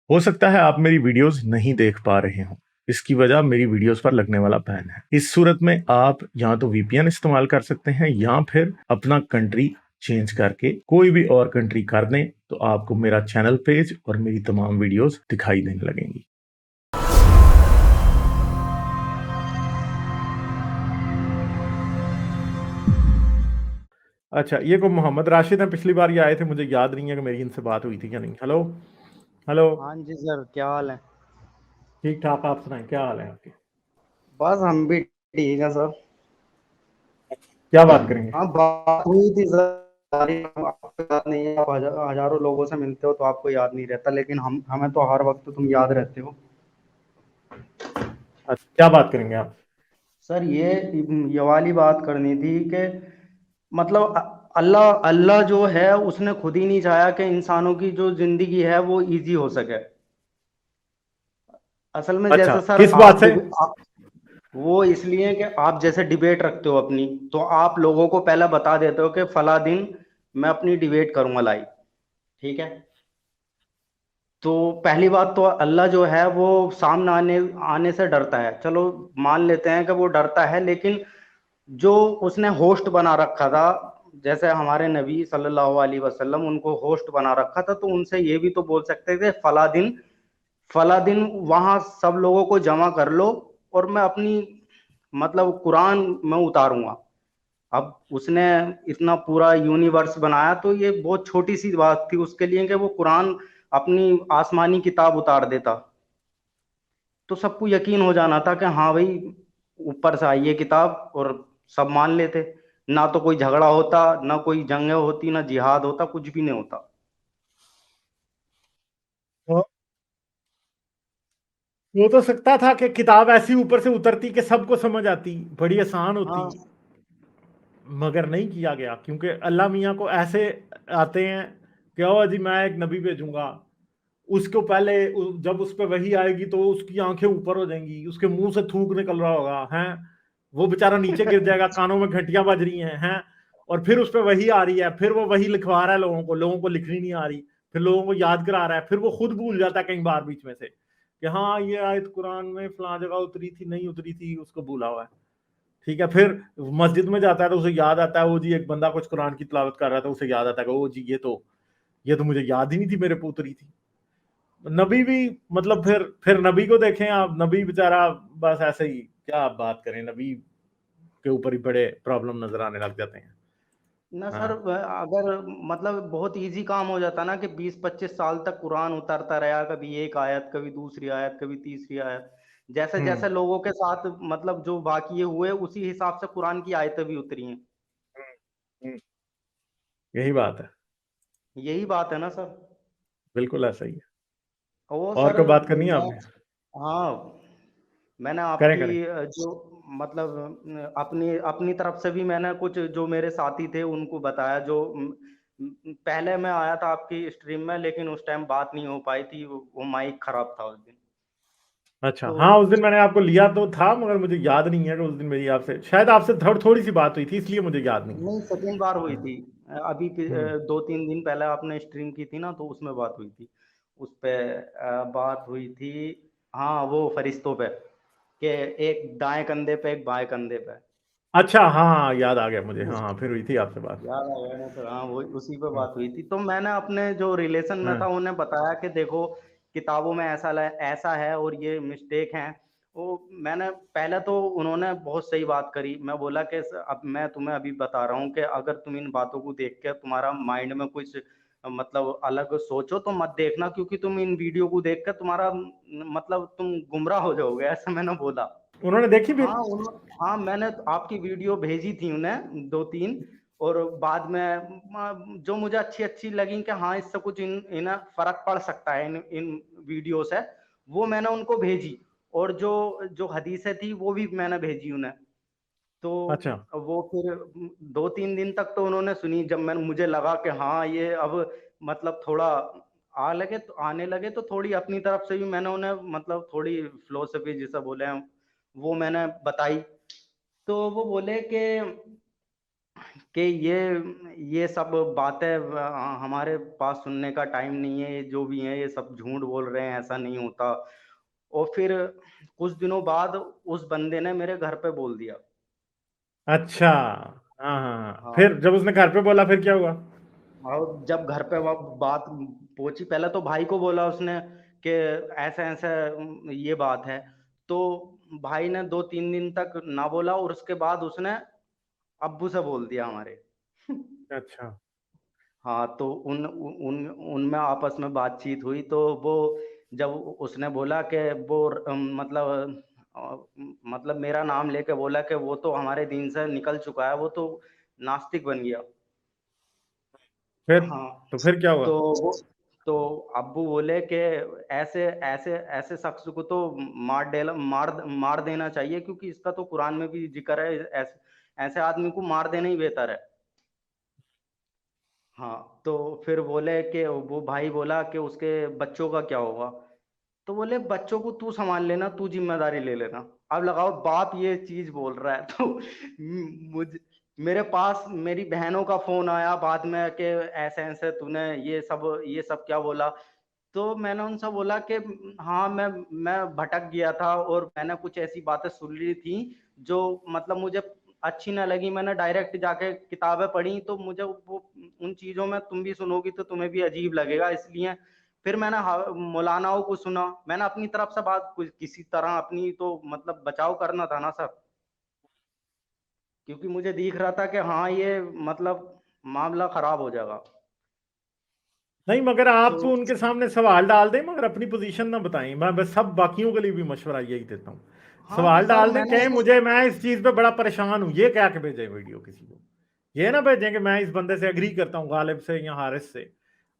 हो सकता है आप मेरी वीडियोस नहीं देख पा रहे हो। इसकी वजह मेरी वीडियोस पर लगने वाला बैन है। इस सूरत में आप या तो वीपीएन इस्तेमाल कर सकते हैं या फिर अपना कंट्री चेंज करके कोई भी और कंट्री कर दें, तो आपको मेरा चैनल पेज और मेरी तमाम वीडियोस दिखाई देने लगेंगी। अच्छा, ये को मोहम्मद राशिद हैं, पिछली बार ये आए थे, मुझे याद नहीं है कि मेरी इनसे बात हुई थी या नहीं। Hello hello. हाँ जी सर, क्या हाल है? ठीक ठाक, आप सुनाएं, क्या हाल है आपके? बस हम भी ठीक है सर। क्या बात करेंगे? हाँ, बात हुई थी सर। आपको याद नहीं है? आप हजारों लोगों से मिलते हो तो आपको याद नहीं रहता, लेकिन हम हमें तो हर वक्त तुम याद रहते हो। अच्छा, क्या बात करेंगे आप? सर ये वाली बात करनी थी कि मतलब अल्लाह अल्लाह जो है उसने खुद ही नहीं चाहा कि इंसानों की जो जिंदगी है वो इजी हो सके। असल में अच्छा, जैसे सर किस बात से? वो इसलिए कि आप जैसे डिबेट रखते हो अपनी, तो आप लोगों को पहले बता देते हो कि फला दिन मैं अपनी डिबेट करूंगा लाइव। ठीक है। तो पहली बात तो अल्लाह जो है वो सामने आने आने से डरता है, चलो मान लेते हैं कि वो डरता है, लेकिन जो उसने होस्ट बना रखा था, जैसे हमारे नबी सल्लल्लाहु अलैहि वसल्लम उनको होस्ट बना रखा था, तो उनसे ये भी तो बोल सकते थे फला दिन वहां सब लोगों को जमा कर लो और मैं अपनी मतलब कुरान में उतारूंगा। अब उसने इतना पूरा यूनिवर्स बनाया, तो ये बहुत छोटी सी बात थी उसके लिए कि वो कुरान अपनी आसमानी किताब उतार देता, तो सबको यकीन हो जाना था कि हाँ भाई ऊपर से आई है किताब, और सब मान लेते। ना तो कोई झगड़ा होता, ना कोई जंग होती, ना जिहाद होता, कुछ भी नहीं होता। वो वो तो सकता था कि किताब ऐसी ऊपर से उतरती कि सबको समझ आती, बड़ी आसान होती, हाँ। मगर नहीं किया गया क्योंकि अल्लाह मियाँ को ऐसे आते हैं कि ओ जी मैं एक नबी भेजूंगा, उसको पहले जब उस पर वही आएगी तो उसकी आंखें ऊपर हो जाएंगी, उसके मुंह से थूक निकल रहा होगा हैं, वो बेचारा नीचे गिर जाएगा, कानों में घंटियां बज रही हैं, और फिर उस पर वही आ रही है, फिर वो वही लिखवा रहा है लोगों को लिखनी नहीं आ रही, फिर लोगों को याद करा रहा है, फिर वो खुद भूल जाता है कई बार बीच में से कि हाँ ये आयत कुरान में फला जगह उतरी थी, नहीं उतरी थी, उसको भूला हुआ है। ठीक है, फिर मस्जिद में जाता है तो उसे याद आता है, वो जी एक बंदा कुछ कुरान की तिलावत कर रहा था, उसे याद आता है कि ओ जी ये तो मुझे याद ही नहीं थी, मेरे पे उतरी थी। नबी भी मतलब फिर नबी को देखें आप, नबी बेचारा बस ऐसे ही, क्या आप बात करें, नबी के ऊपर ही बड़े प्रॉब्लम नजर आने लग जाते हैं। ना सर, हाँ। अगर मतलब बहुत इजी काम हो जाता ना कि 20-25 साल तक कुरान उतरता रहा, कभी एक आयत, कभी दूसरी आयत, कभी तीसरी आयत, जैसे हम्म। जैसे लोगों के साथ मतलब जो वाकये हुए उसी हिसाब से कुरान की आयतें भी उतरी हैं। हम्म, यही बात है। यही बात है ना सर। बिल्कुल ऐसा ही है। वो और सर कोई बात करनी है मैं, आपने? हाँ, मैंने करें आपकी करें। जो मतलब अपनी अपनी तरफ से भी मैंने कुछ जो मेरे साथी थे उनको बताया, जो पहले मैं आया था आपकी स्ट्रीम में, लेकिन उस टाइम बात नहीं हो पाई थी, वो माइक खराब था उस दिन। अच्छा, तो हाँ उस दिन मैंने आपको लिया तो था, मगर मुझे याद नहीं है कि उस दिन मेरी आपसे, शायद आपसे थोड़ी सी बात हुई थी, इसलिए मुझे याद नहीं है। नहीं, सेकंड बार हुई हाँ। थी। अभी 2-3 दिन पहले आपने स्ट्रीम की थी ना, तो उसमें बात हुई थी। उस पे बात हुई थी। हाँ, वो फरिश्तों पे, कि एक दाएं कंधे पे एक बाएं कंधे पे। अच्छा, हाँ याद आ गया मुझे, हाँ उस हाँ, फिर हुई थी आपसे बात। याद आ गया ना सर? हाँ, वो उसी पे हाँ बात हुई थी, तो मैंने अपने जो रिलेशन में था हाँ। उन्हें बताया कि देखो किताबों में ऐसा है और ये मिस्टेक है। वो मैंने पहले तो उन्होंने बहुत सही बात करी, मैं बोला कि अब मैं तुम्हें अभी बता रहा हूँ कि अगर तुम इन बातों को देख के तुम्हारा माइंड में कुछ मतलब अलग सोचो तो मत देखना, क्योंकि तुम इन वीडियो को देख कर तुम्हारा मतलब तुम गुमराह हो जाओगे, ऐसा मैंने बोला। उन्होंने देखी फिर? हाँ, मैंने आपकी वीडियो भेजी थी उन्हें 2-3, और बाद में जो मुझे अच्छी अच्छी लगी कि हाँ इससे कुछ इन्हें फर्क पड़ सकता है इन वीडियो से, वो मैंने उनको भेजी। और जो जो हदीसें थी वो भी मैंने भेजी उन्हें। तो अच्छा। वो फिर 2-3 दिन तक तो उन्होंने सुनी, जब मैंने मुझे लगा कि हाँ ये अब मतलब थोड़ा आने लगे, तो थोड़ी अपनी तरफ से भी मैंने उन्हें मतलब थोड़ी फिलोसफी जिसे बोले हम, वो मैंने बताई। तो वो बोले कि कि ये सब बातें हमारे पास सुनने का टाइम नहीं है, ये जो भी है ये सब झूठ बोल रहे हैं, ऐसा नहीं होता। और फिर कुछ दिनों बाद उस बंदे ने मेरे घर पे बोल दिया। अच्छा, हाँ हाँ हाँ, हाँ। फिर जब उसने घर पे बोला फिर क्या हुआ? और जब घर पे वो बात पहुंची, पहले तो भाई को बोला उसने कि ऐसे ऐसे ये बात है। तो भाई ने 2-3 दिन तक ना बोला, और उसके बाद उसने अब्बू से बोल दिया हमारे। अच्छा, हाँ, तो उन उनमें आपस में बातचीत हुई, तो वो जब उसने बोला कि वो मतलब मेरा नाम लेके बोला कि वो तो हमारे दिन से निकल चुका है, वो तो नास्तिक बन गया। फिर हाँ। तो फिर क्या हुआ? तो वो तो अब्बू बोले कि ऐसे ऐसे ऐसे शख्स को तो मार देना चाहिए, क्योंकि इसका तो कुरान में भी जिक्र है, ऐसे ऐसे आदमी को मार देना ही बेहतर है। हाँ, तो फिर बोले कि वो भाई बोला कि उसके बच्चों का क्या होगा। तो बोले बच्चों को तू संभाल लेना, तू जिम्मेदारी ले लेना। अब लगाओ बाप ये चीज बोल रहा है, तो मुझे मेरे पास मेरी बहनों का फोन आया बाद में कि ऐसे ऐसे तूने ये सब क्या बोला। तो मैंने उनसे बोला कि हाँ, मैं भटक गया था, और मैंने कुछ ऐसी बातें सुन ली थी जो मतलब मुझे अच्छी ना लगी। मैंने डायरेक्ट जाके किताबें पढ़ी, तो मुझे वो उन चीजों में तुम भी सुनोगी तो तुम्हें भी अजीब लगेगा, इसलिए फिर मैंने मौलानाओं को सुना। मैंने अपनी तरफ से बात किसी तरह अपनी तो मतलब बचाव करना था ना सर, क्योंकि मुझे दिख रहा था कि हाँ ये मतलब मामला खराब हो जाएगा। नहीं, मगर आप तो उनके सामने सवाल डाल दें, मगर अपनी पोजीशन ना बताएं। मैं बस सब बाकियों के लिए भी मशवरा यही देता हूँ, हाँ तो सवाल सर डाल दें, मैंने कहें मुझे मैं इस चीज पे बड़ा परेशान हूँ, ये क्या के भेजें वीडियो किसी को। ये ना भेजें कि मैं इस बंदे से एग्री करता हूँ, गालिब से या हारिस से।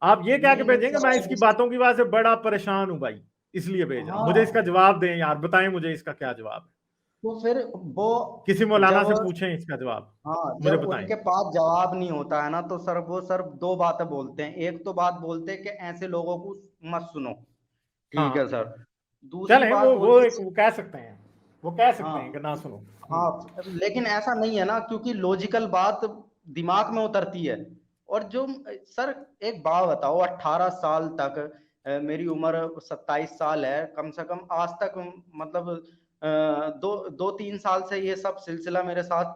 आप ये क्या के नहीं नहीं भेजेंगे, मैं इसकी सर। बातों की वजह से बड़ा परेशान हूँ भाई, इसलिए भेज रहा हूँ, मुझे इसका हाँ, जवाब दें यार, बताएं मुझे इसका क्या जवाब है। तो फिर वो किसी मौलाना जब से पूछें इसका जवाब, हाँ मुझे जब बताएं। उनके पास जवाब नहीं होता है ना, तो सर वो सर दो बातें बोलते हैं। एक तो बात बोलते हैं कि ऐसे लोगों को मत सुनो, ठीक है हाँ, सर। दूसरी चलें, बात वो बोलते एक वो कह सकते हैं, वो कह सकते हैं हाँ कि ना सुनो। हाँ, लेकिन ऐसा नहीं है ना, क्योंकि लॉजिकल बात दिमाग में उतरती है। और जो सर एक बात बताओ, 18 साल तक मेरी उम्र 27 साल है, कम से कम आज तक मतलब 2-3 साल से ये सब सिलसिला मेरे साथ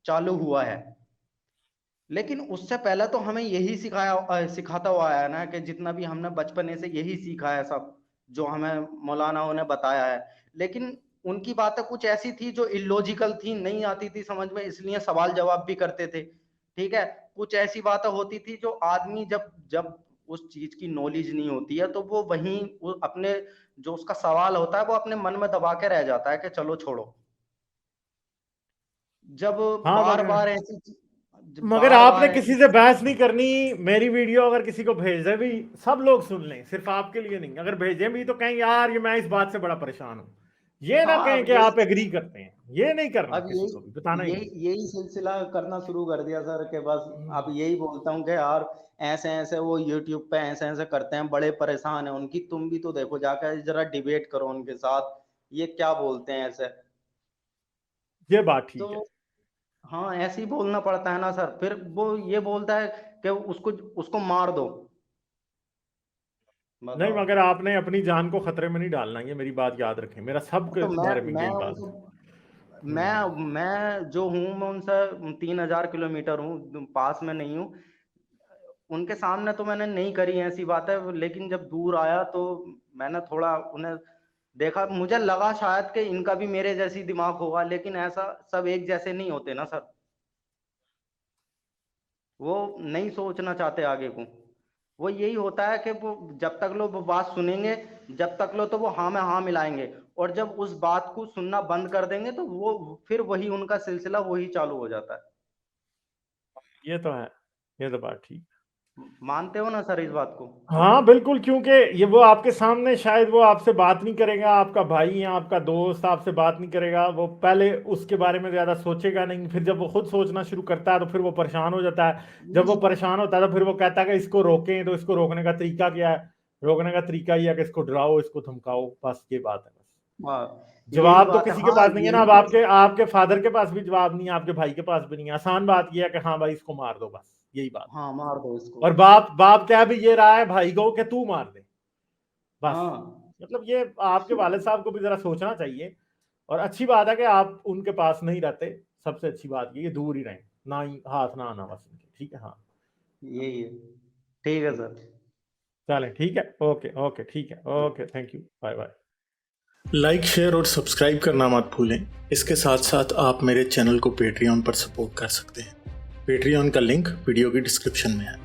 चालू हुआ है। लेकिन उससे पहले तो हमें यही सिखाता हुआ आया ना, कि जितना भी हमने बचपने से यही सीखा है सब, जो हमें मौलानाओं ने बताया है। लेकिन उनकी बातें कुछ ऐसी थी जो इलॉजिकल थी, नहीं आती थी समझ में, इसलिए सवाल जवाब भी करते थे। ठीक है। कुछ ऐसी बातें होती थी जो आदमी जब जब उस चीज की नॉलेज नहीं होती है, तो वो वहीं वो अपने जो उसका सवाल होता है वो अपने मन में दबा के रह जाता है कि चलो छोड़ो। जब हाँ, बार बार ऐसी मगर बार आपने बार किसी ऐसी से बहस नहीं करनी। मेरी वीडियो अगर किसी को भेजे भी, सब लोग सुन लें, सिर्फ आपके लिए नहीं, अगर भेजें भी तो कहें यार ये मैं इस बात से बड़ा परेशान हूं, ये ना हाँ कहें अब कि आप यही एग्री करते हैं, ये नहीं करना, अब किसी को भी बताना यही ही यही नहीं। यही सिलसिला करना शुरू कर दिया सर, के बस अब हम्म। यही बोलता हूँ कि यार ऐसे ऐसे वो यूट्यूब पे ऐसे ऐसे करते हैं, बड़े परेशान है उनकी, तुम भी तो देखो जाकर जरा डिबेट करो उनके साथ, ये क्या बोलते हैं ऐसे। ये बात ठीक है। तो हाँ, ऐसे ही बोलना पड़ता है ना सर, फिर वो ये बोलता है कि उसको उसको मार दो। नहीं, बताओ। मगर आपने अपनी जान को खतरे में नहीं डालना, ये मेरी बात याद रखें, मेरा सबके तो मैं बारे में मैं यही बात उनको है। मैं जो हूँ, मैं उनसे 3,000 किलोमीटर हूँ, पास में नहीं हूँ। उनके सामने तो मैंने नहीं करी ऐसी बातें, लेकिन जब दूर आया तो मैंने थोड़ा उन्हें देखा, मुझे लगा शायद कि इनका भी मेरे जैसी दिमाग होगा, लेकिन ऐसा सब एक जैसे नहीं होते ना सर। वो नहीं सोचना चाहते आगे को। वो यही होता है कि वो जब तक लोग वो बात सुनेंगे, जब तक लो तो वो हाँ में हाँ मिलाएंगे, और जब उस बात को सुनना बंद कर देंगे तो वो फिर वही उनका सिलसिला वही चालू हो जाता है। ये तो है, ये तो बात ठीक। मानते हो ना सर इस बात को? हाँ बिल्कुल, क्योंकि ये वो आपके सामने शायद वो आपसे बात नहीं करेगा, आपका भाई या आपका दोस्त आपसे बात नहीं करेगा, वो पहले उसके बारे में ज्यादा सोचेगा नहीं, फिर जब वो खुद सोचना शुरू करता है तो फिर वो परेशान हो जाता है। जब वो परेशान होता है तो फिर वो कहता है कि इसको रोकें, तो इसको रोकने का तरीका क्या है? रोकने का तरीका ये है कि इसको डराओ, इसको धमकाओ, बस ये बात है बस। हाँ, जवाब तो बात है। किसी के हाँ, पास नहीं है ना। यही अब तो। आपके फादर के पास भी जवाब नहीं है, आपके भाई के पास भी नहीं है। आसान बात यह है कि हाँ भाई इसको मार दो, बस यही बात। हाँ, मार दो इसको। और बाप बाप कह भी ये रहा है भाई को कि तू मार दे, बस। हाँ, मतलब ये आपके वालिद साहब को भी जरा सोचना चाहिए। और अच्छी बात है कि आप उनके पास नहीं रहते, सबसे अच्छी बात ये दूर ही रहें, ना ही हाथ ना आना बस इनके, ठीक है। हाँ यही है। ठीक है सर। चलें, ठीक है, ओके ओके, ठीक है, okay, thank you, bye bye. Like, share और सब्सक्राइब करना मत भूलें। इसके साथ साथ आप मेरे चैनल को पेट्रियन पर सपोर्ट कर सकते हैं। पेट्रियन का लिंक वीडियो की डिस्क्रिप्शन में है।